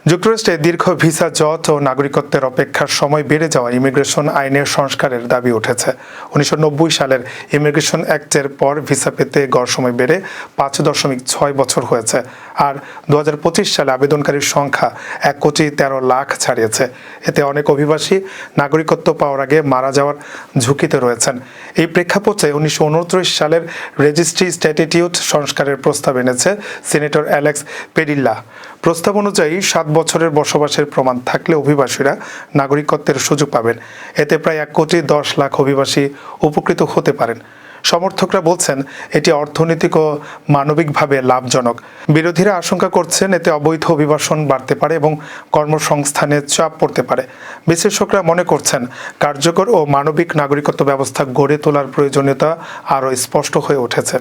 যুক্তরাষ্ট্রে দীর্ঘ ভিসা জট ও নাগরিকত্বের অপেক্ষার সময় বেড়ে যাওয়া ইমিগ্রেশন আইনের সংস্কারের দাবি উঠেছে। ১৯৯০ সালের ইমিগ্রেশন অ্যাক্টের পর ভিসা পেতে গড় সময় বেড়ে ৫.৬ বছর হয়েছে, আর ২০২৫ সালে আবেদনকারীর সংখ্যা ১,১৩,০০,০০০ ছাড়িয়েছে। এতে অনেক অভিবাসী নাগরিকত্ব পাওয়ার আগে মারা যাওয়ার ঝুঁকিতে রয়েছেন। এই প্রেক্ষাপটে ১৯২৯ সালের রেজিস্ট্রি স্ট্যাটিটিউট সংস্কারের প্রস্তাব এনেছে সিনেটর অ্যালেক্স পেডিল্লা। প্রস্তাব অনুযায়ী ৭ বছরের বসবাসের প্রমাণ থাকলে অভিবাসীরা নাগরিকত্বের সুযোগ পাবেন। এতে প্রায় ১,১০,০০,০০০ অভিবাসী উপকৃত হতে পারেন। সমর্থকরা বলছেন এটি অর্থনৈতিক ও মানবিকভাবে লাভজনক। বিরোধীরা আশঙ্কা করছেন এতে অবৈধ অভিবাসন বাড়তে পারে এবং কর্মসংস্থানে চাপ পড়তে পারে। বিশ্লেষকরা মনে করছেন কার্যকর ও মানবিক নাগরিকত্ব ব্যবস্থা গড়ে তোলার প্রয়োজনীয়তা আরও স্পষ্ট হয়ে উঠেছে।